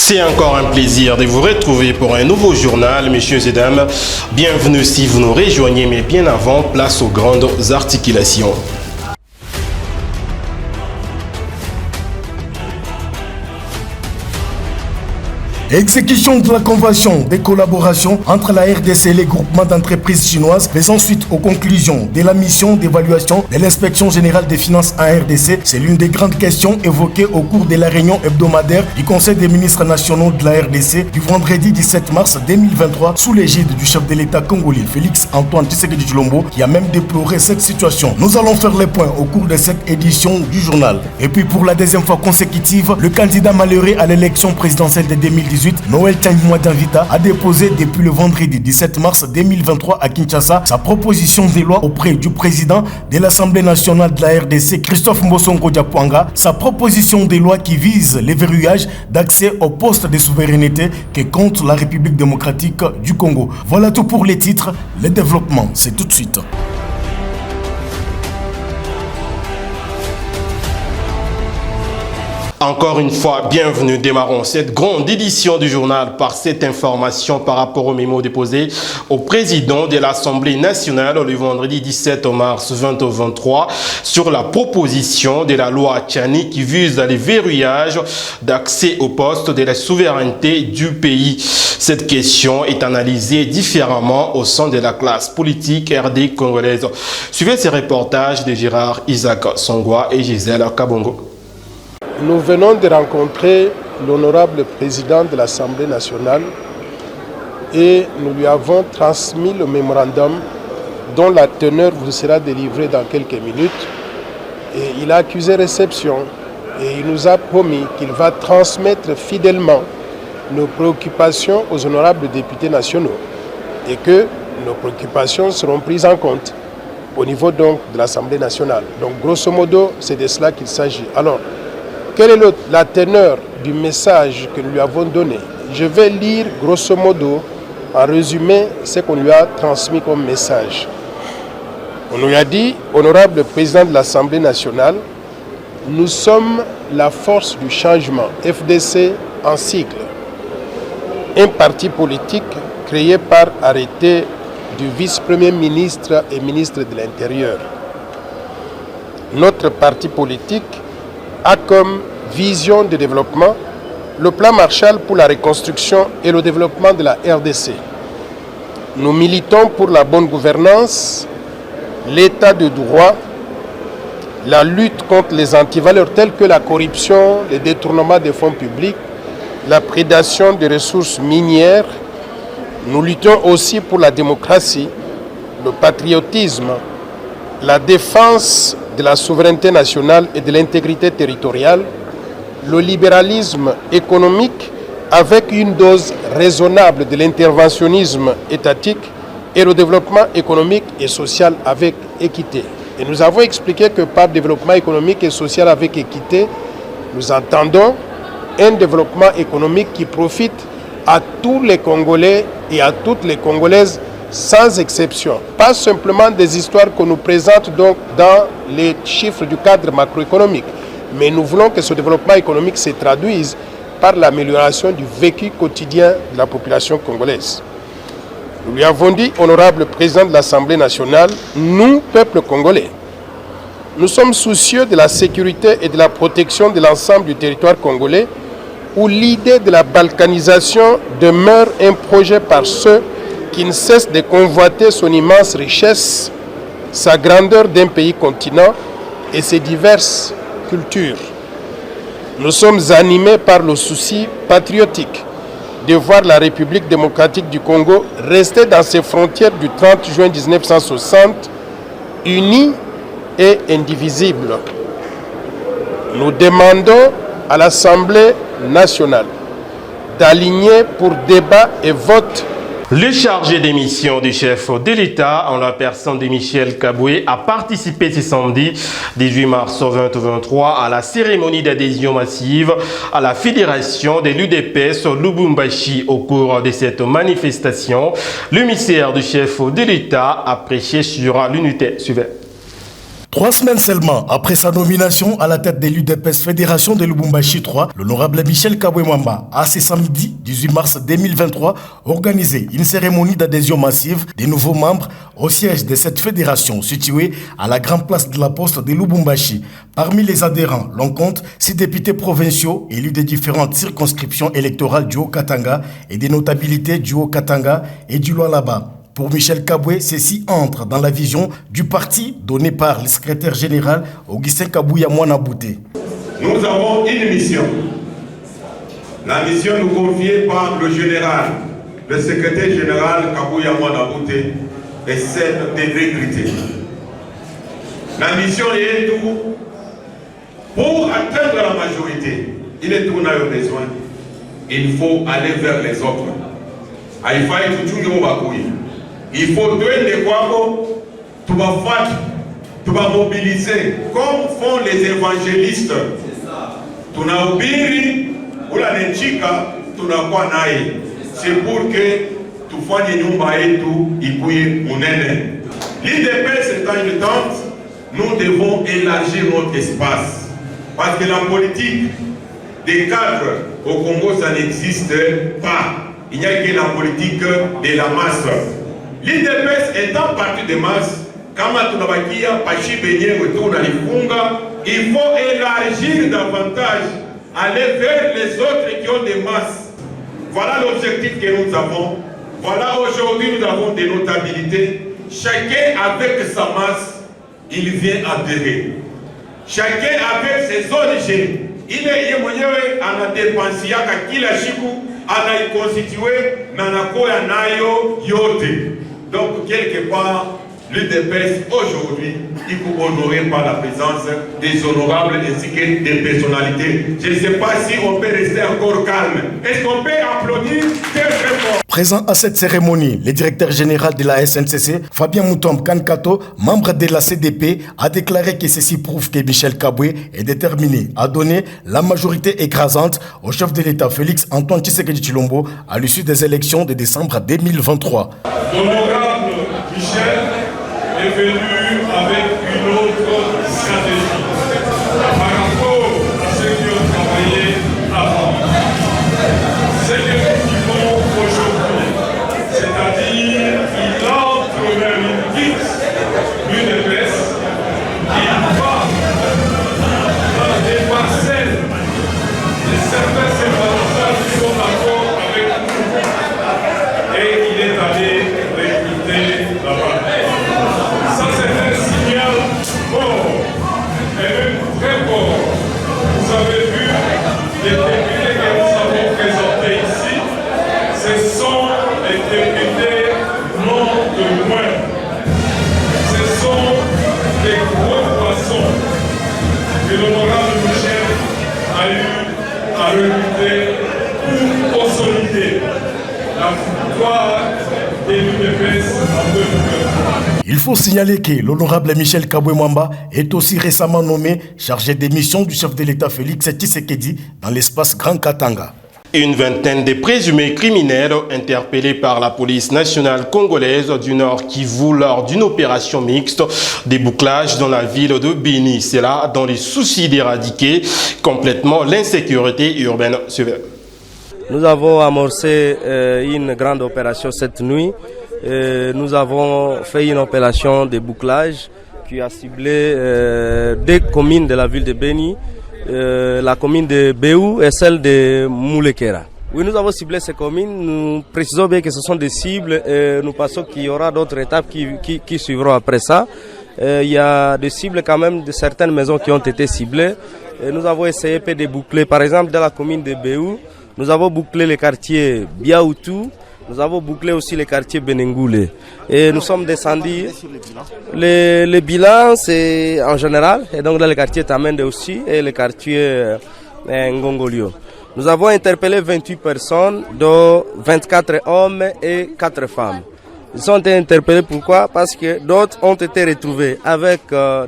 C'est encore un plaisir de vous retrouver pour un nouveau journal, messieurs et dames. Bienvenue si vous nous rejoignez, mais bien avant, place aux grandes articulations. Exécution de la convention de collaboration entre la RDC et les groupements d'entreprises chinoises faisant suite aux conclusions de la mission d'évaluation de l'inspection générale des finances en RDC. C'est l'une des grandes questions évoquées au cours de la réunion hebdomadaire du Conseil des ministres nationaux de la RDC du vendredi 17 mars 2023 sous l'égide du chef de l'État congolais Félix Antoine Tshisekedi Tshilombo, qui a même déploré cette situation. Nous allons faire les points au cours de cette édition du journal. Et puis pour la deuxième fois consécutive, le candidat malheureux à l'élection présidentielle de 2018, Noël Tchangima Danvita, a déposé depuis le vendredi 17 mars 2023 à Kinshasa sa proposition de loi auprès du président de l'Assemblée nationale de la RDC, Christophe Mbosongo Diapwanga, sa proposition de loi qui vise le verrouillage d'accès aux postes de souveraineté que compte la République démocratique du Congo. Voilà tout pour les titres. Le développement, c'est tout de suite. Encore une fois, bienvenue. Démarrons cette grande édition du journal par cette information par rapport au mémo déposé au président de l'Assemblée nationale le vendredi 17 mars 2023 sur la proposition de la loi Tchani qui vise le verrouillage d'accès aux postes de la souveraineté du pays. Cette question est analysée différemment au sein de la classe politique RD congolaise. Suivez ces reportages de Gérard Isaac Songwa et Gisèle Kabongo. Nous venons de rencontrer l'honorable président de l'Assemblée nationale et nous lui avons transmis le mémorandum dont la teneur vous sera délivrée dans quelques minutes. Et il a accusé réception et il nous a promis qu'il va transmettre fidèlement nos préoccupations aux honorables députés nationaux et que nos préoccupations seront prises en compte au niveau donc de l'Assemblée nationale. Donc grosso modo, c'est de cela qu'il s'agit. Alors, quelle est la teneur du message que nous lui avons donné? Je vais lire grosso modo, en résumé, ce qu'on lui a transmis comme message. On lui a dit, honorable président de l'Assemblée nationale, nous sommes la force du changement, FDC en sigle, un parti politique créé par arrêté du vice-premier ministre et ministre de l'Intérieur. Notre parti politique a comme vision de développement le plan Marshall pour la reconstruction et le développement de la RDC. Nous militons pour la bonne gouvernance, l'état de droit, la lutte contre les antivaleurs telles que la corruption, le détournement des fonds publics, la prédation des ressources minières. Nous luttons aussi pour la démocratie, le patriotisme, la défense de la souveraineté nationale et de l'intégrité territoriale, le libéralisme économique avec une dose raisonnable de l'interventionnisme étatique et le développement économique et social avec équité. Et nous avons expliqué que par développement économique et social avec équité, nous entendons un développement économique qui profite à tous les Congolais et à toutes les Congolaises sans exception. Pas simplement des histoires qu'on nous présente donc dans les chiffres du cadre macroéconomique, mais nous voulons que ce développement économique se traduise par l'amélioration du vécu quotidien de la population congolaise. Nous lui avons dit, honorable président de l'Assemblée nationale, nous, peuple congolais, nous sommes soucieux de la sécurité et de la protection de l'ensemble du territoire congolais où l'idée de la balkanisation demeure un projet par ceux qui ne cesse de convoiter son immense richesse, sa grandeur d'un pays continent et ses diverses cultures. Nous sommes animés par le souci patriotique de voir la République démocratique du Congo rester dans ses frontières du 30 juin 1960, unie et indivisible. Nous demandons à l'Assemblée nationale d'aligner pour débat et vote le chargé des missions du chef de l'État, en la personne de Michel Kaboué, a participé ce samedi 18 mars 2023 à la cérémonie d'adhésion massive à la fédération de l'UDPS Lubumbashi. Au cours de cette manifestation, le ministère du chef de l'État a prêché sur l'unité. Suivez. 3 semaines seulement après sa nomination à la tête de l'UDPS Fédération de Lubumbashi 3, l'honorable Michel Kabwe Mwamba a ce samedi 18 mars 2023 organisé une cérémonie d'adhésion massive des nouveaux membres au siège de cette fédération située à la grande place de la Poste de Lubumbashi. Parmi les adhérents, l'on compte 6 députés provinciaux élus des différentes circonscriptions électorales du Haut-Katanga et des notabilités du Haut-Katanga et du Lualaba. Pour Michel Kabwe, ceci entre dans la vision du parti donnée par le secrétaire général Augustin Kabouya Mwanabouté. Nous avons une mission. La mission nous confiée par le général, le secrétaire général Kabouya Mwanabouté est celle de recruter. La mission est tout. Pour atteindre la majorité, il est tout a besoin. Il faut aller vers les autres. Il faut donner quoi tu vas mobiliser comme font les évangélistes. C'est pour que tu fasses une nyumba et tout, l'IDPS étant une tente, nous devons élargir notre espace. Parce que la politique des cadres au Congo, ça n'existe pas. Il n'y a que la politique de la masse. L'IDPS étant partie de masse, il faut élargir davantage, aller vers les autres qui ont des masses. Voilà l'objectif que nous avons. Voilà, aujourd'hui nous avons des notabilités. Chacun avec sa masse, il vient adhérer. Chacun avec ses ONG. Il est à la dépense, il a chikou, à la constitué, nanakoya nayo yote. Donc, quelque part, l'UDPS aujourd'hui, il faut honorer par la présence des honorables ainsi que des personnalités. Je ne sais pas si on peut rester encore calme. Est-ce qu'on peut applaudir très très fort? Présent à cette cérémonie, le directeur général de la SNCC, Fabien Moutombe Kankato, membre de la CDP, a déclaré que ceci prouve que Michel Kabwe est déterminé à donner la majorité écrasante au chef de l'État Félix Antoine Tshisekedi Tshilombo à l'issue des élections de décembre 2023. L'honorable Michel est venu avec une autre stratégie par rapport à ceux qui ont travaillé avant. C'est ce que nous vivons aujourd'hui, c'est-à-dire qu'il entre vers une quitte, une baisse, il va dans des parcelles de certains sympathisants qui sont d'accord avec nous et il est allé recruter là-bas. Ça c'est un signal fort, et même très fort. Vous avez vu les députés que nous avons présentés ici, ce sont les députés non de moins. Ce sont des gros poissons que l'honorable Michel a eu à recruter pour consolider la victoire de l'UDPS en 2020. Il faut signaler que l'honorable Michel Kabwe Mwamba est aussi récemment nommé chargé des missions du chef de l'État Félix Tshisekedi dans l'espace Grand Katanga. Une vingtaine de présumés criminels interpellés par la police nationale congolaise du Nord Kivu lors d'une opération mixte débouclage dans la ville de Beni. C'est là dans les soucis d'éradiquer complètement l'insécurité urbaine. Nous avons amorcé une grande opération cette nuit. Nous avons fait une opération de bouclage qui a ciblé 2 communes de la ville de Beni, la commune de Béou et celle de Moulekera. Oui, nous avons ciblé ces communes, nous précisons bien que ce sont des cibles et nous pensons qu'il y aura d'autres étapes qui suivront après ça. Il y a des cibles quand même de certaines maisons qui ont été ciblées. Et nous avons essayé de boucler, par exemple dans la commune de Béou, nous avons bouclé les quartiers Biaoutou, nous avons bouclé aussi les quartiers Benengoulé. Et nous sommes descendus. Le bilan, c'est en général, et donc dans les quartiers Tamende aussi, et les quartiers Ngongolio. Nous avons interpellé 28 personnes, dont 24 hommes et 4 femmes. Ils ont été interpellés pourquoi? Parce que d'autres ont été retrouvés avec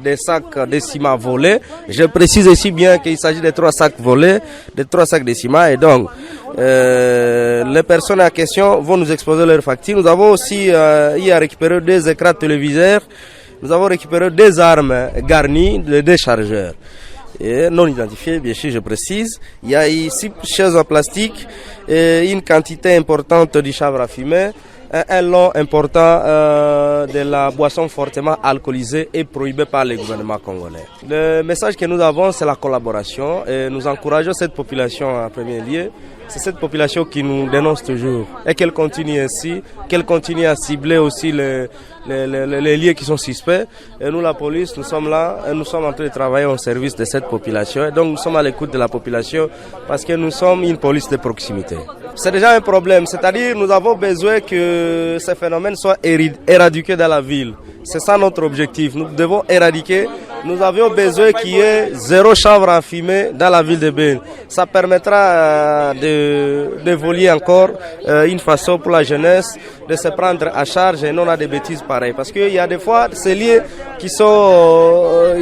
des sacs de ciment volés. Je précise ici bien qu'il s'agit de 3 sacs volés, de 3 sacs de ciment. Et donc, les personnes en question vont nous exposer leurs factures. Nous avons aussi eu à récupérer 2 écrans téléviseurs nous avons récupéré des armes garnies, des chargeurs. Et non identifiés, bien sûr, je précise. Il y a ici, chaises en plastique, une quantité importante de chanvre à fumer, un lot important de la boisson fortement alcoolisée et prohibée par le gouvernement congolais. Le message que nous avons, c'est la collaboration et nous encourageons cette population en premier lieu. C'est cette population qui nous dénonce toujours et qu'elle continue ainsi, qu'elle continue à cibler aussi les lieux qui sont suspects. Et nous, la police, nous sommes là et nous sommes en train de travailler au service de cette population. Et donc nous sommes à l'écoute de la population parce que nous sommes une police de proximité. C'est déjà un problème, c'est-à-dire nous avons besoin que ces phénomènes soient éradiqués dans la ville. C'est ça notre objectif, nous devons éradiquer. Nous avions besoin qu'il y ait zéro chanvre à fumer dans la ville de Beni. Ça permettra d'évoluer encore une façon pour la jeunesse de se prendre à charge et non à des bêtises pareilles. Parce qu'il y a des fois ces lieux qui sont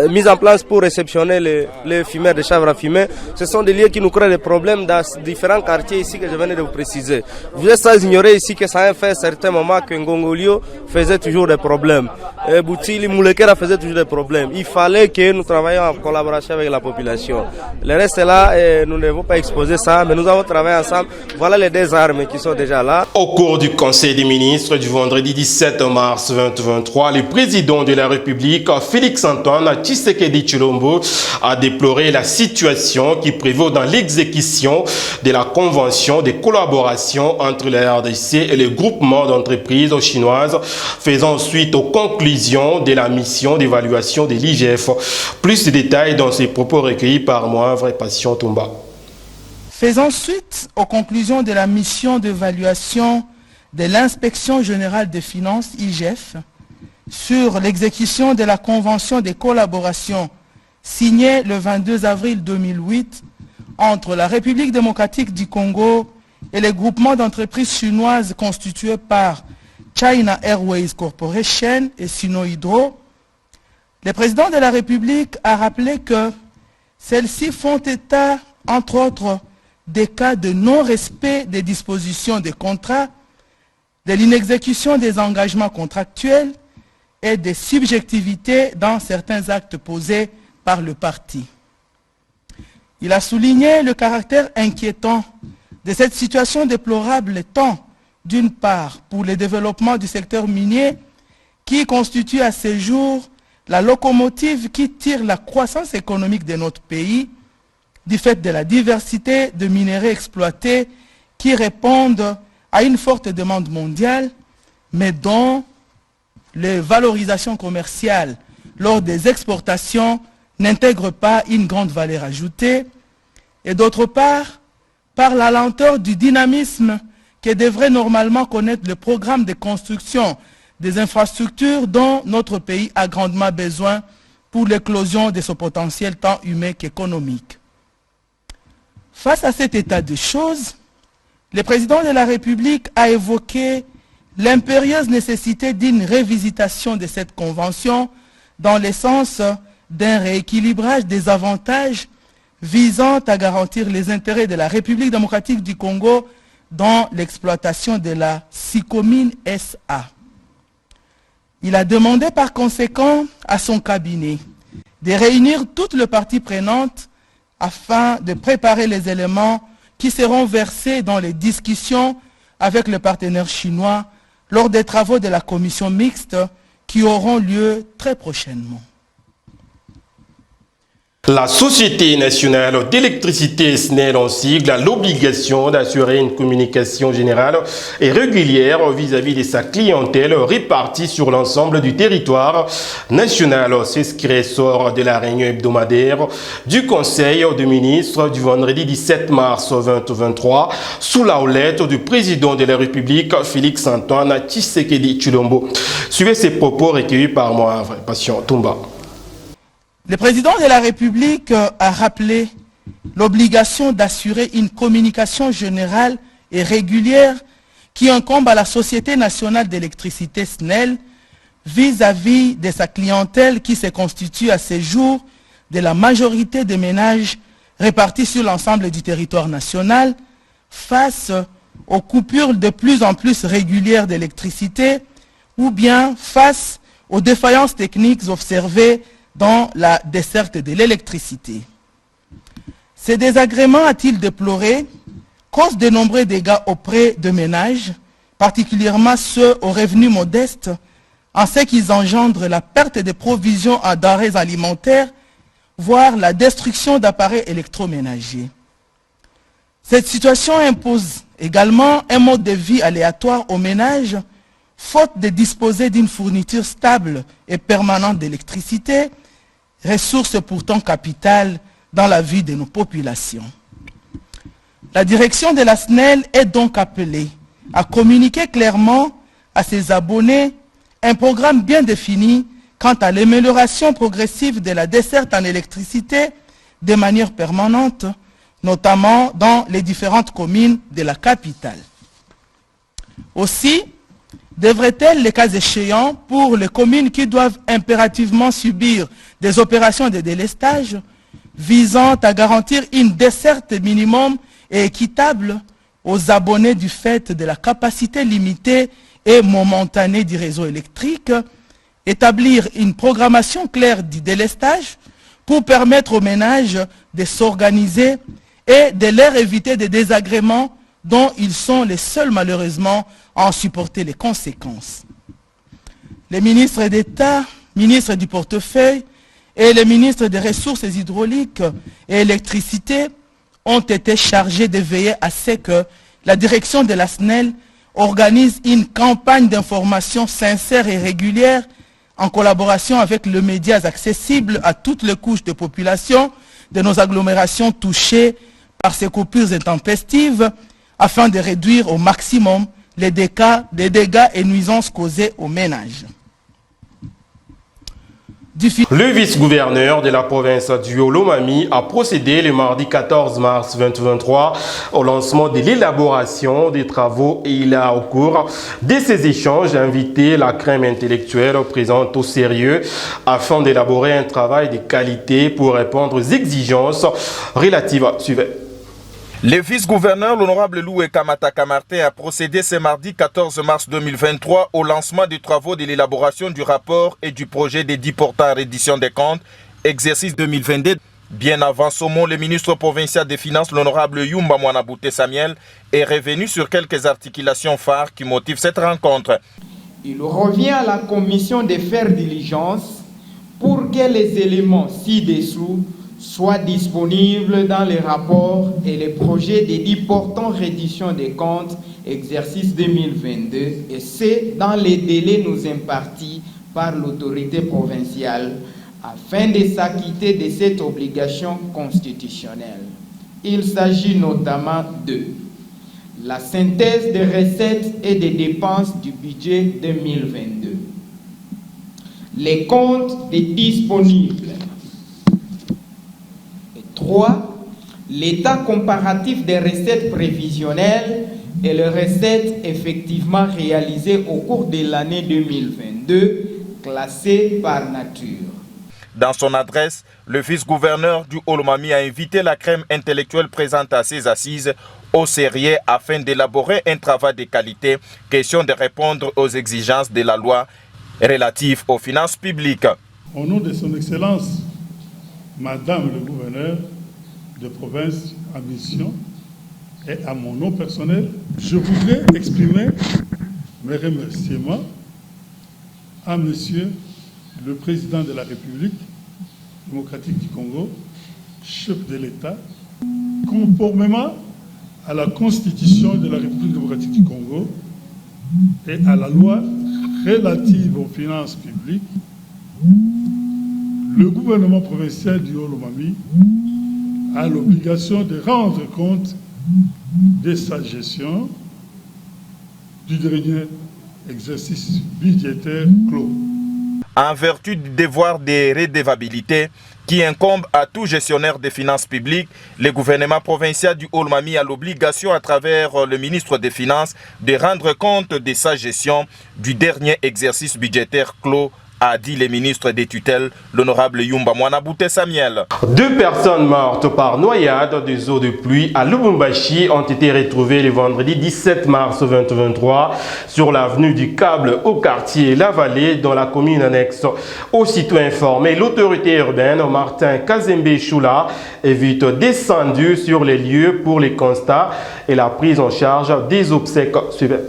mis en place pour réceptionner les fumeurs de chanvre à fumer. Ce sont des lieux qui nous créent des problèmes dans différents quartiers ici que je venais de vous préciser. Vous êtes sans ignorer ici que ça a fait un certain moment que Ngongolio faisait toujours des problèmes. Et Boutili Moulekera faisait toujours des problèmes. Il fallait que nous travaillions en collaboration avec la population. Le reste est là et nous ne devons pas exposer ça, mais nous avons travaillé ensemble. Voilà les deux armes qui sont déjà là. Au cours du Conseil des ministres du vendredi 17 mars 2023, le président de la République, Félix-Antoine Tshisekedi Tshilombo, a déploré la situation qui prévaut dans l'exécution de la convention de collaboration entre la RDC et le groupement d'entreprises chinoises, faisant suite aux conclusions de la mission d'évaluation de l'IGF. Plus de détails dans ces propos recueillis par moi, Vrai Patient Tomba. Faisant suite aux conclusions de la mission d'évaluation de l'Inspection générale des finances, IGF, sur l'exécution de la convention de collaboration signée le 22 avril 2008 entre la République démocratique du Congo et les groupements d'entreprises chinoises constitués par China Airways Corporation et Sinohydro, le président de la République a rappelé que celles-ci font état, entre autres, des cas de non-respect des dispositions des contrats, de l'inexécution des engagements contractuels et des subjectivités dans certains actes posés par le parti. Il a souligné le caractère inquiétant de cette situation déplorable tant, d'une part, pour le développement du secteur minier, qui constitue à ce jour la locomotive qui tire la croissance économique de notre pays, du fait de la diversité de minerais exploités qui répondent à une forte demande mondiale, mais dont les valorisations commerciales lors des exportations n'intègrent pas une grande valeur ajoutée, et d'autre part, par la lenteur du dynamisme que devrait normalement connaître le programme de construction des infrastructures dont notre pays a grandement besoin pour l'éclosion de son potentiel tant humain qu'économique. Face à cet état de choses, le président de la République a évoqué l'impérieuse nécessité d'une révisitation de cette convention dans le sens d'un rééquilibrage des avantages visant à garantir les intérêts de la République démocratique du Congo dans l'exploitation de la Sicomine SA. Il a demandé par conséquent à son cabinet de réunir toutes les parties prenantes afin de préparer les éléments qui seront versés dans les discussions avec les partenaires chinois lors des travaux de la commission mixte qui auront lieu très prochainement. La Société nationale d'électricité SNEL en sigle a l'obligation d'assurer une communication générale et régulière vis-à-vis de sa clientèle répartie sur l'ensemble du territoire national. C'est ce qui ressort de la réunion hebdomadaire du Conseil des ministres du vendredi 17 mars 2023 sous la houlette du président de la République, Félix-Antoine Tshisekedi Tshilombo. Suivez ces propos recueillis par moi, Vrai Patient Tomba. Le président de la République a rappelé l'obligation d'assurer une communication générale et régulière qui incombe à la Société nationale d'électricité SNEL vis-à-vis de sa clientèle qui se constitue à ce jour de la majorité des ménages répartis sur l'ensemble du territoire national face aux coupures de plus en plus régulières d'électricité ou bien face aux défaillances techniques observées dans la desserte de l'électricité. Ces désagréments, a-t-il déploré, causent de nombreux dégâts auprès de ménages, particulièrement ceux aux revenus modestes, en ce qu'ils engendrent la perte de provisions en denrées alimentaires, voire la destruction d'appareils électroménagers. Cette situation impose également un mode de vie aléatoire aux ménages, faute de disposer d'une fourniture stable et permanente d'électricité, ressource pourtant capitale dans la vie de nos populations. La direction de la SNEL est donc appelée à communiquer clairement à ses abonnés un programme bien défini quant à l'amélioration progressive de la desserte en électricité de manière permanente, notamment dans les différentes communes de la capitale. Aussi, devrait-elle, les cas échéants, pour les communes qui doivent impérativement subir des opérations de délestage visant à garantir une desserte minimum et équitable aux abonnés du fait de la capacité limitée et momentanée du réseau électrique, établir une programmation claire du délestage pour permettre aux ménages de s'organiser et de leur éviter des désagréments dont ils sont les seuls malheureusement à en supporter les conséquences. Les ministres d'État, ministres du portefeuille et les ministres des Ressources hydrauliques et électricité ont été chargés de veiller à ce que la direction de la SNEL organise une campagne d'information sincère et régulière en collaboration avec les médias accessibles à toutes les couches de population de nos agglomérations touchées par ces coupures intempestives afin de réduire au maximum les dégâts et nuisances causés aux ménages. Le vice-gouverneur de la province du Olomami a procédé le mardi 14 mars 2023 au lancement de l'élaboration des travaux et il a, au cours de ces échanges, invité la crème intellectuelle présente au sérieux afin d'élaborer un travail de qualité pour répondre aux exigences relatives. Suivez. Le vice-gouverneur, l'honorable Loué Kamata Martin, a procédé ce mardi 14 mars 2023 au lancement des travaux de l'élaboration du rapport et du projet des 10 portails reddition des comptes, exercice 2022. Bien avant ce moment, le ministre provincial des Finances, l'honorable Yumba Mwanabouté Samuel, est revenu sur quelques articulations phares qui motivent cette rencontre. Il revient à la commission de faire diligence pour que les éléments ci-dessous soient disponibles dans les rapports et les projets des 10 portants reddition des comptes exercice 2022 et c'est dans les délais nous impartis par l'autorité provinciale afin de s'acquitter de cette obligation constitutionnelle. Il s'agit notamment de la synthèse des recettes et des dépenses du budget 2022, les comptes des disponibles. 3. L'état comparatif des recettes prévisionnelles et les recettes effectivement réalisées au cours de l'année 2022, classées par nature. Dans son adresse, le vice-gouverneur du Olomami a invité la crème intellectuelle présente à ses assises au sérieux afin d'élaborer un travail de qualité, question de répondre aux exigences de la loi relative aux finances publiques. Au nom de son Excellence, Madame le gouverneur de province en mission et à mon nom personnel, je voudrais exprimer mes remerciements à Monsieur le Président de la République démocratique du Congo, chef de l'État, conformément à la Constitution de la République démocratique du Congo et à la loi relative aux finances publiques. Le gouvernement provincial du Olomami a l'obligation de rendre compte de sa gestion du dernier exercice budgétaire clos. En vertu du devoir de redevabilité qui incombe à tout gestionnaire des finances publiques, le gouvernement provincial du Olomami a l'obligation à travers le ministre des Finances de rendre compte de sa gestion du dernier exercice budgétaire clos a dit le ministre des tutelles, l'honorable Yumba Mwanabouté Samuel. 2 personnes mortes par noyade des eaux de pluie à Lubumbashi ont été retrouvées le vendredi 17 mars 2023 sur l'avenue du Câble au quartier La Vallée dans la commune annexe. Aussitôt informé, l'autorité urbaine Martin Kazembe Choula est vite descendu sur les lieux pour les constats et la prise en charge des obsèques suivantes.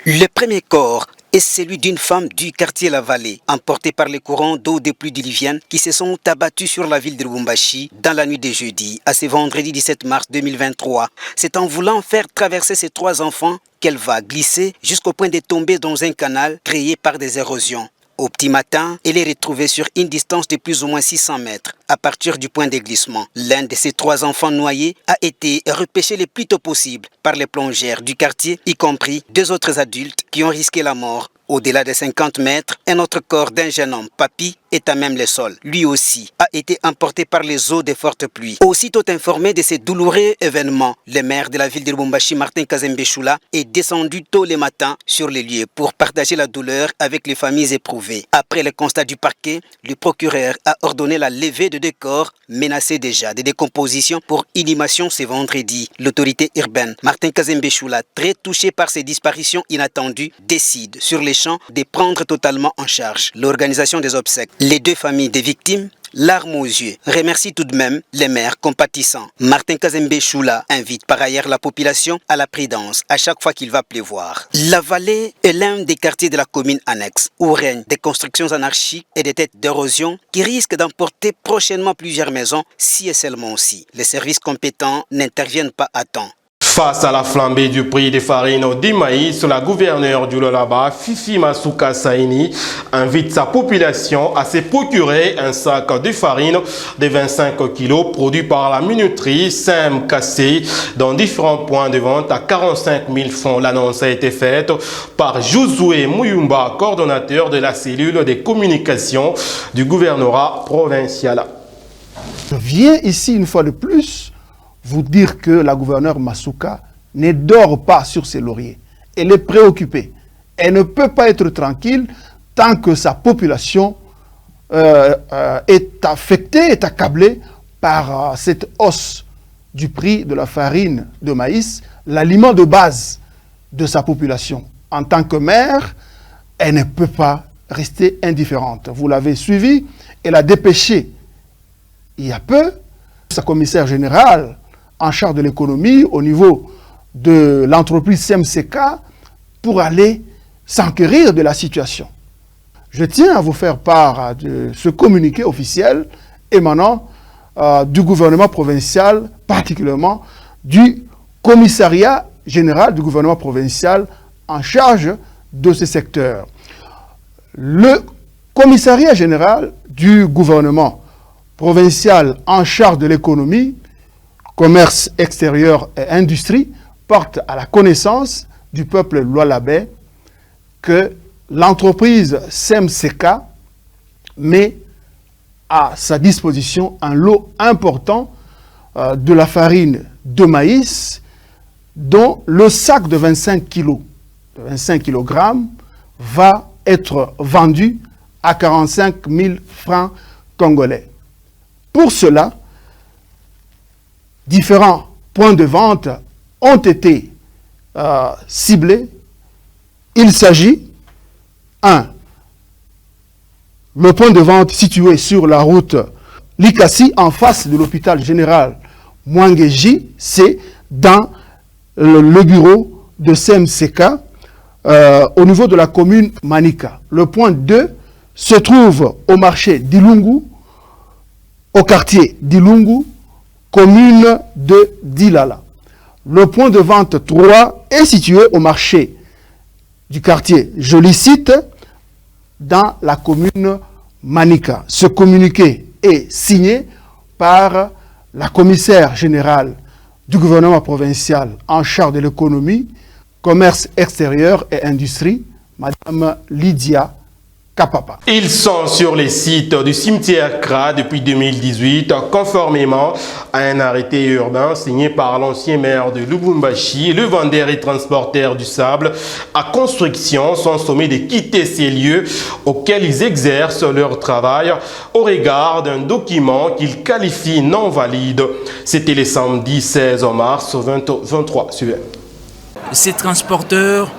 Le premier corps est celui d'une femme du quartier La Vallée, emportée par les courants d'eau des pluies diluviennes qui se sont abattus sur la ville de Lubumbashi dans la nuit de jeudi à ce vendredi 17 mars 2023. C'est en voulant faire traverser ses 3 enfants qu'elle va glisser jusqu'au point de tomber dans un canal créé par des érosions. Au petit matin, elle est retrouvée sur une distance de plus ou moins 600 mètres à partir du point de glissement. L'un de ces 3 enfants noyés a été repêché le plus tôt possible par les plongeurs du quartier, y compris 2 autres adultes qui ont risqué la mort. Au-delà de 50 mètres, un autre corps d'un jeune homme, Papi, est à même le sol. Lui aussi a été emporté par les eaux des fortes pluies. Aussitôt informé de ces douloureux événements, le maire de la ville de Lubumbashi, Martin Kazembe Choula, est descendu tôt le matin sur les lieux pour partager la douleur avec les familles éprouvées. Après le constat du parquet, le procureur a ordonné la levée de 2 corps menacés déjà de décomposition pour inhumation ce vendredi. L'autorité urbaine, Martin Kazembe Choula, très touché par ces disparitions inattendues, décide sur les champs de prendre totalement en charge l'organisation des obsèques. Les 2 familles des victimes, larmes aux yeux, remercient tout de même les maires compatissants. Martin Kazembe Choula invite par ailleurs la population à la prudence à chaque fois qu'il va pleuvoir. La Vallée est l'un des quartiers de la commune annexe où règnent des constructions anarchiques et des têtes d'érosion qui risquent d'emporter prochainement plusieurs maisons si et seulement si les services compétents n'interviennent pas à temps. Face à la flambée du prix des farines du maïs, la gouverneure du Lualaba, Fifi Masuka Saini, invite sa population à se procurer un sac de farine de 25 kg produit par la minuterie SEM-Kassé dans différents points de vente à 45 000 francs. L'annonce a été faite par Josué Muyumba, coordonnateur de la cellule de communication du gouvernorat provincial. Je viens ici une fois de plus vous dire que la gouverneure Masuka ne dort pas sur ses lauriers. Elle est préoccupée. Elle ne peut pas être tranquille tant que sa population est affectée, est accablée par cette hausse du prix de la farine de maïs, l'aliment de base de sa population. En tant que maire, elle ne peut pas rester indifférente. Vous l'avez suivi, elle a dépêché il y a peu sa commissaire générale en charge de l'économie au niveau de l'entreprise CMCK pour aller s'enquérir de la situation. Je tiens à vous faire part de ce communiqué officiel émanant du gouvernement provincial, particulièrement du commissariat général du gouvernement provincial en charge de ce secteur. Le commissariat général du gouvernement provincial en charge de l'économie, commerce extérieur et industrie porte à la connaissance du peuple lualabais que l'entreprise SEMCK met à sa disposition un lot important de la farine de maïs dont le sac de 25 kg va être vendu à 45 000 francs congolais. Pour cela, différents points de vente ont été ciblés. Il s'agit, 1. Le point de vente situé sur la route Likasi, en face de l'hôpital général Mwangeji, c'est dans le bureau de CMCK au niveau de la commune Manika. Le point 2 se trouve au marché d'Ilungu, au quartier d'Ilungu, commune de Dilala. Le point de vente 3 est situé au marché du quartier Jolicite dans la commune Manika. Ce communiqué est signé par la commissaire générale du gouvernement provincial en charge de l'économie, commerce extérieur et industrie, Madame Lydia Kapapa. Ils sont sur les sites du cimetière Kra depuis 2018, conformément à un arrêté urbain signé par l'ancien maire de Lubumbashi. Le vendeur et transporteur du sable à construction sont sommés de quitter ces lieux auxquels ils exercent leur travail au regard d'un document qu'ils qualifient non valide. C'était le samedi 16 mars 2023. Ces transporteurs,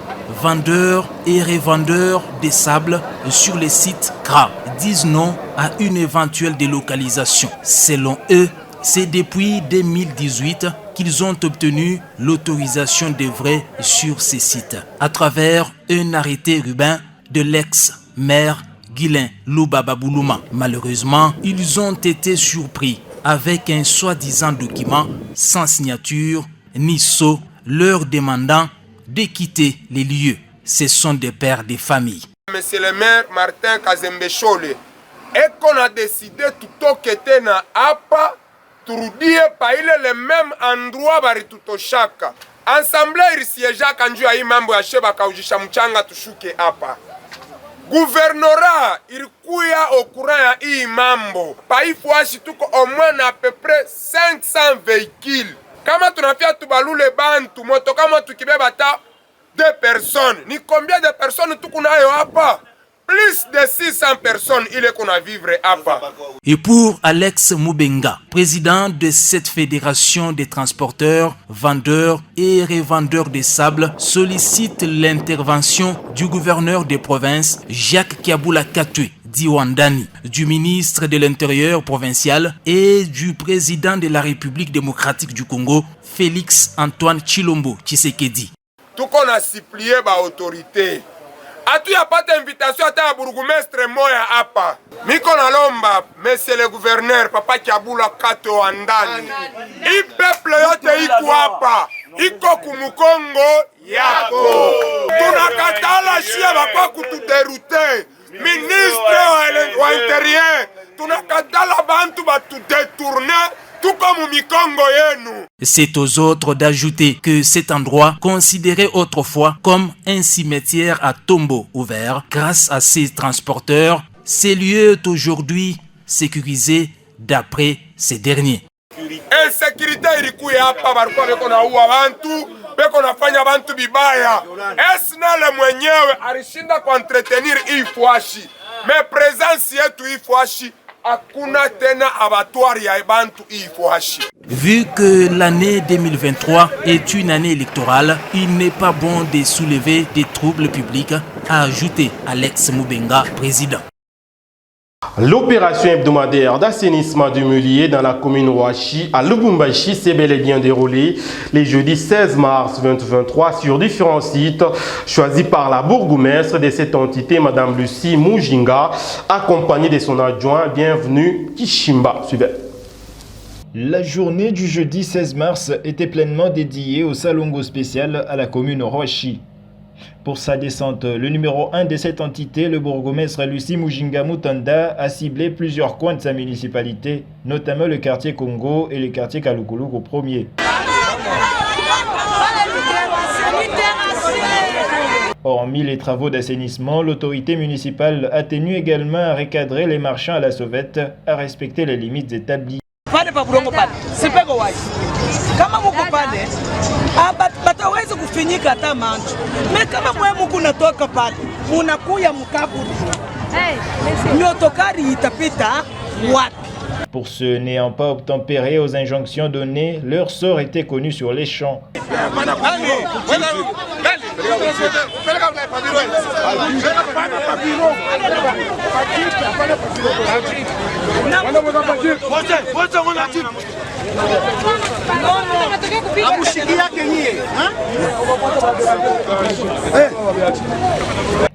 vendeurs et revendeurs de sable sur les sites Kra disent non à une éventuelle délocalisation. Selon eux, c'est depuis 2018 qu'ils ont obtenu l'autorisation d'œuvrer sur ces sites à travers un arrêté urbain de l'ex-maire Guilain Lubababoulouma. Malheureusement, ils ont été surpris avec un soi-disant document sans signature ni sceau leur demandant de quitter les lieux. Ce sont des pères de famille. Monsieur le maire Martin Kazembe-Chole, et qu'on a décidé tout quitter na apa, turudie pa ile le même endroit bari tutoshaka. Ensemble il siégeait quand tu as eu mambo ya sheba kaujisha mchanga tushuke apa. Gouvernorat il kuya au courant ya hii mambo. Pa ifuashi tuko au moins à peu près 500 véhicules. Kama tunafia tubalule bantu moto kama tukibeba ta 2 personnes. Ni combien de personnes tukunayo hapa? Plus de 600 personnes il est qu'on a vivre hapa. Et pour Alex Mubenga, président de cette fédération des transporteurs, vendeurs et revendeurs de sable, sollicite l'intervention du gouverneur des provinces Jacques Kiabula Katwe Diwandani, du ministre de l'Intérieur provincial et du président de la République démocratique du Congo, Félix Antoine Tshilombo Tshisekedi. Tout qu'on a supplié ba autorité. Atu ya pata invitation ata ya burgomestre moya hapa. Miko na lomba, monsieur le gouverneur, papa Kiabula Katwe. I peuple yote iko hapa. Iko kumukongo yako. Tunakatala shia bakwa kutuderute. Ministre wa intérieur, tunakatala bantu batu détourner. Tout comme Mikongo yenu. C'est aux autres d'ajouter que cet endroit, considéré autrefois comme un cimetière à tombeaux ouverts, grâce à ces transporteurs, ces lieux est aujourd'hui sécurisé d'après ces derniers. Insécurité ilikuya hapa barikuwa beko na uwa bantu, beko nafanya bantu bibaya. Esna le mwenyewe alishinda kwa entretenir hii fuashi. Mais présence yetu hii fuashi Vu que l'année 2023 est une année électorale, il n'est pas bon de soulever des troubles publics, a ajouté Alex Mubenga, président. L'opération hebdomadaire d'assainissement du Mulier dans la commune Ouachi à Lubumbashi s'est bel et bien déroulée les jeudis 16 mars 2023 sur différents sites choisis par la bourgmestre de cette entité, Madame Lucie Mujinga, accompagnée de son adjoint. Bienvenue Kishimba. Suivez. La journée du jeudi 16 mars était pleinement dédiée au salongo spécial à la commune Ouachi. Pour sa descente, le numéro 1 de cette entité, le bourgmestre Lucie Mujinga Mutanda, a ciblé plusieurs coins de sa municipalité, notamment le quartier Congo et le quartier Kalukuluku premier. Hormis les travaux d'assainissement, l'autorité municipale a tenu également à recadrer les marchands à la sauvette, à respecter les limites établies. Kama muko pale bataweza kufinyika hata mancho me kama mwe muku natoka pale munakuya mkaburi nyotokari itapita wapi? Pour ceux n'ayant pas obtempéré aux injonctions données, leur sort était connu sur les champs.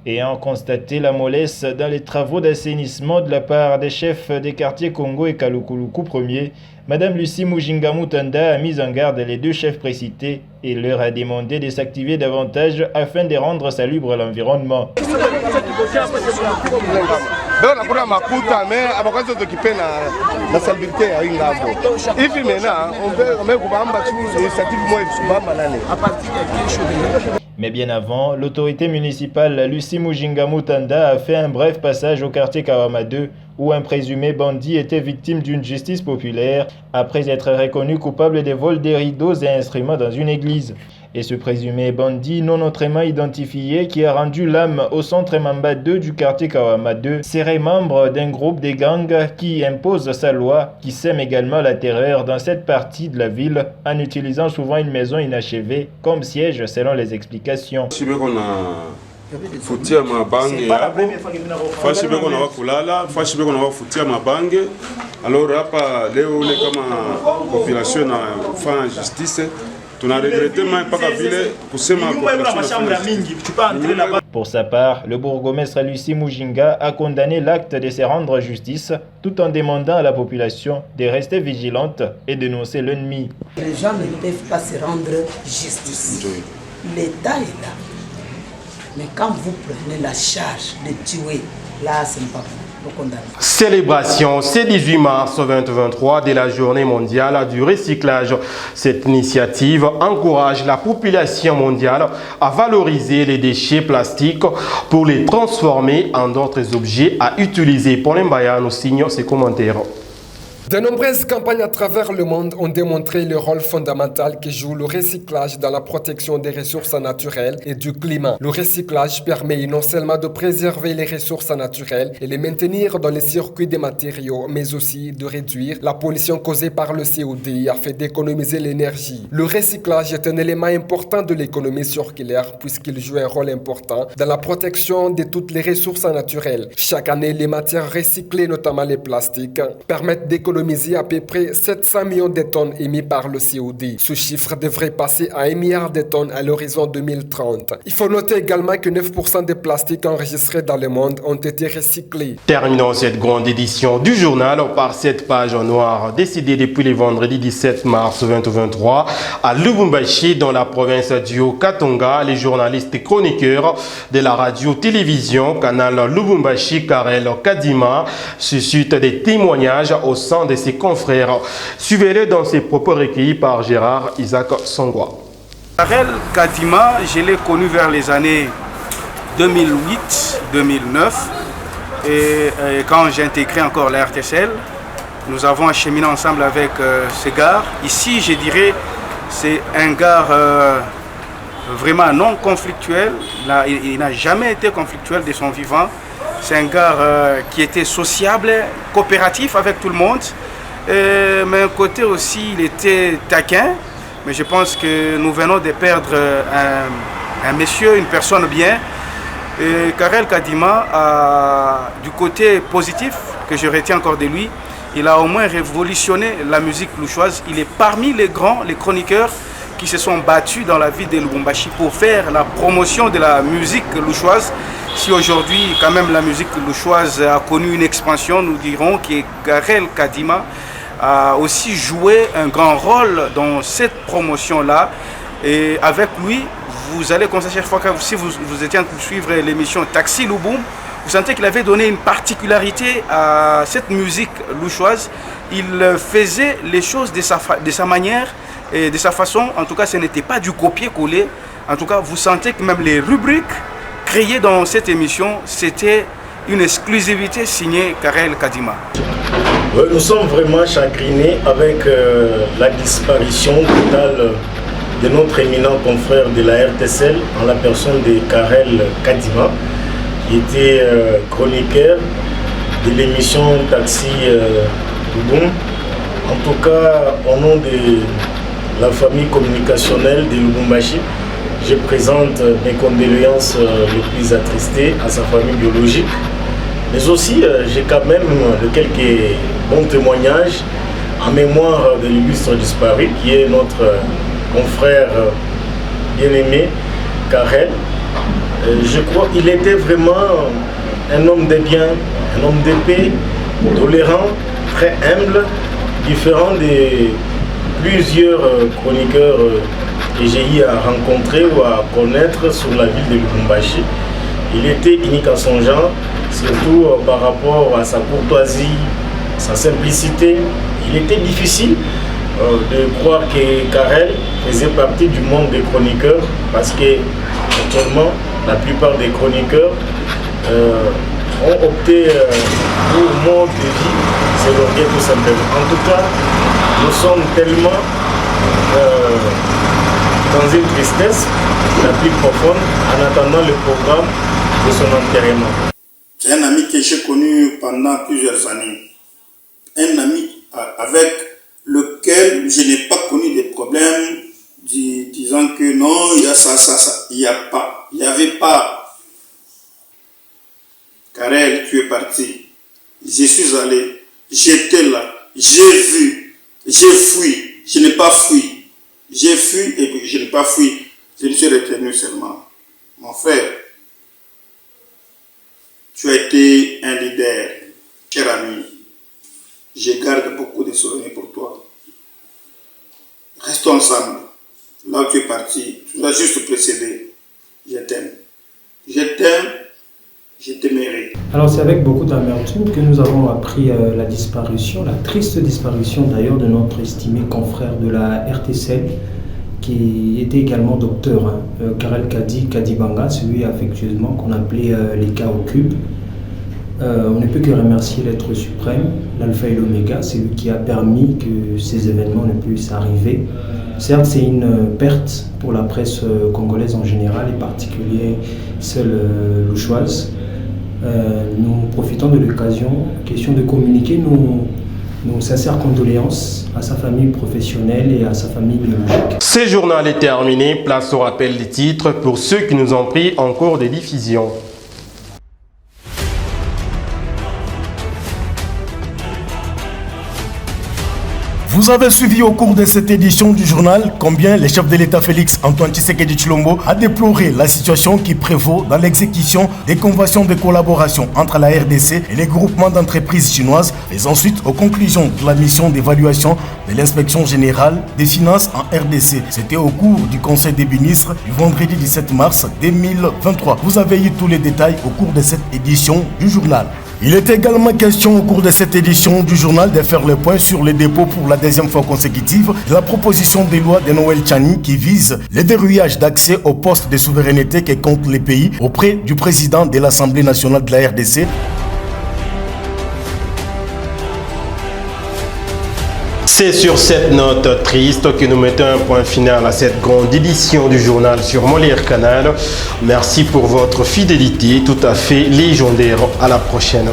Ayant constaté la mollesse dans les travaux d'assainissement de la part des chefs des quartiers Congo et Kalukuluku premier, Madame Lucie Mujinga Mutanda a mis en garde les deux chefs précités et leur a demandé de s'activer davantage afin de rendre salubre l'environnement. Mais bien avant, l'autorité municipale Lucie Mujinga Mutanda a fait un bref passage au quartier Kawama 2 où un présumé bandit était victime d'une justice populaire après être reconnu coupable des vols des rideaux et instruments dans une église. Et ce présumé bandit non autrement identifié qui a rendu l'âme au centre Mamba 2 du quartier Kawama 2 serait membre d'un groupe de gangs qui impose sa loi, qui sème également la terreur dans cette partie de la ville en utilisant souvent une maison inachevée comme siège selon les explications. Futia mabange yabo fashi beko na wakulala fashi beko na wafutia mabange. Alors hapa leo ule kama population na fanya justice tuna regrette mai paka vile kusema population. Pour sa part, le bourgmestre Lucie Mujinga a condamné l'acte de se rendre justice tout en demandant à la population de rester vigilante et dénoncer l'ennemi. Les gens ne peuvent pas se rendre justice. L'État est là. Mais quand vous prenez la charge de tuer, là, ce n'est pas vous condamner. Célébration ce 18 mars 2023 de la journée mondiale du recyclage. Cette initiative encourage la population mondiale à valoriser les déchets plastiques pour les transformer en d'autres objets à utiliser. Pour l'Embaya, nous signons ses commentaires. De nombreuses campagnes à travers le monde ont démontré le rôle fondamental que joue le recyclage dans la protection des ressources naturelles et du climat. Le recyclage permet non seulement de préserver les ressources naturelles et les maintenir dans les circuits des matériaux, mais aussi de réduire la pollution causée par le CO2 afin d'économiser l'énergie. Le recyclage est un élément important de l'économie circulaire puisqu'il joue un rôle important dans la protection de toutes les ressources naturelles. Chaque année, les matières recyclées, notamment les plastiques, permettent d'économiser à peu près 700 millions de tonnes émis par le CO2. Ce chiffre devrait passer à 1 milliard de tonnes à l'horizon 2030. Il faut noter également que 9% des plastiques enregistrés dans le monde ont été recyclés. Terminons cette grande édition du journal par cette page noire décidée depuis le vendredi 17 mars 2023 à Lubumbashi dans la province du Haut-Katanga. Les journalistes et chroniqueurs de la radio-télévision canal Lubumbashi Karel Kadima suscitent des témoignages au sein de ses confrères. Suivez-le dans ses propos recueillis par Gérard Isaac Songwa. Karel Kadima, je l'ai connu vers les années 2008-2009 et quand j'ai intégré encore la RTCL, nous avons acheminé ensemble avec ce gars. Ici, je dirais, c'est un gars vraiment non conflictuel. Il n'a jamais été conflictuel de son vivant. C'est un gars qui était sociable, coopératif avec tout le monde. Mais un côté aussi, il était taquin. Mais je pense que nous venons de perdre un monsieur, une personne bien. Et Karel Kadima, du côté positif que je retiens encore de lui, il a au moins révolutionné la musique louchoise. Il est parmi les grands, les chroniqueurs qui se sont battus dans la ville de Lubumbashi pour faire la promotion de la musique louchoise. Si aujourd'hui, quand même, la musique louchoise a connu une expansion, nous dirons que Karel Kadima a aussi joué un grand rôle dans cette promotion-là. Et avec lui, vous allez constater chaque fois que si vous étiez en train de suivre l'émission Taxi Louboum, vous sentez qu'il avait donné une particularité à cette musique louchoise. Il faisait les choses de sa manière et de sa façon. En tout cas, ce n'était pas du copier-coller. En tout cas, vous sentez que même les rubriques créées dans cette émission, c'était une exclusivité signée Karel Kadima. Nous sommes vraiment chagrinés avec la disparition totale de notre éminent confrère de la RTCL en la personne de Karel Kadima, qui était chroniqueur de l'émission Taxi Louboum. En tout cas, au nom de la famille communicationnelle de Lubumbashi, je présente mes condoléances les plus attristées à sa famille biologique. Mais aussi, j'ai quand même quelques bons témoignages en mémoire de l'illustre disparu, qui est notre confrère bien-aimé, Karel. Je crois qu'il était vraiment un homme de bien, un homme de paix, tolérant, très humble, différent de plusieurs chroniqueurs que j'ai eu à rencontrer ou à connaître sur la ville de Lubumbashi. Il était unique à son genre, surtout par rapport à sa courtoisie, sa simplicité. Il était difficile de croire que Karel faisait partie du monde des chroniqueurs parce que Actuellement, la plupart des chroniqueurs ont opté pour mode de vie, c'est l'orgueil tout simplement. En tout cas, nous sommes tellement dans une tristesse la plus profonde en attendant le programme de son enterrement. C'est un ami que j'ai connu pendant plusieurs années. Un ami avec lequel je n'ai pas connu des problèmes disant que non, il y a ça. Il n'y avait pas. Karel, tu es parti. Je suis allé. J'étais là. J'ai vu. J'ai fui. Je n'ai pas fui. J'ai fui et puis je n'ai pas fui. Je me suis retenu seulement. Mon frère, tu as été un leader, cher ami. Je garde beaucoup de souvenirs pour toi. Restons ensemble. Là où tu es parti, tu dois juste précéder. Je t'aime. Je t'aime. Je t'aimerai. Alors c'est avec beaucoup d'amertume que nous avons appris la disparition, la triste disparition d'ailleurs de notre estimé confrère de la RTCL, qui était également docteur, Karel Kadibanga, celui affectueusement qu'on appelait les cas au cube. On ne peut que remercier l'être suprême, l'alpha et l'oméga, c'est lui qui a permis que ces événements ne puissent arriver. Certes, c'est une perte pour la presse congolaise en général et particulier celle louchoise. Nous profitons de l'occasion, question de communiquer nos sincères condoléances à sa famille professionnelle et à sa famille biologique. Ce journal est terminé. Place au rappel des titres pour ceux qui nous ont pris en cours de diffusion. Vous avez suivi au cours de cette édition du journal combien le chef de l'État Félix Antoine Tshisekedi Tshilombo a déploré la situation qui prévaut dans l'exécution des conventions de collaboration entre la RDC et les groupements d'entreprises chinoises, faisant suite aux conclusions de la mission d'évaluation de l'inspection générale des finances en RDC. C'était au cours du Conseil des ministres du vendredi 17 mars 2023. Vous avez eu tous les détails au cours de cette édition du journal. Il est également question au cours de cette édition du journal de faire le point sur le dépôt pour la deuxième fois consécutive de la proposition de loi de Noël Tchani qui vise le verrouillage d'accès aux postes de souveraineté que comptent les pays auprès du président de l'Assemblée nationale de la RDC. C'est sur cette note triste que nous mettons un point final à cette grande édition du journal sur Molière Canal. Merci pour votre fidélité tout à fait légendaire. À la prochaine.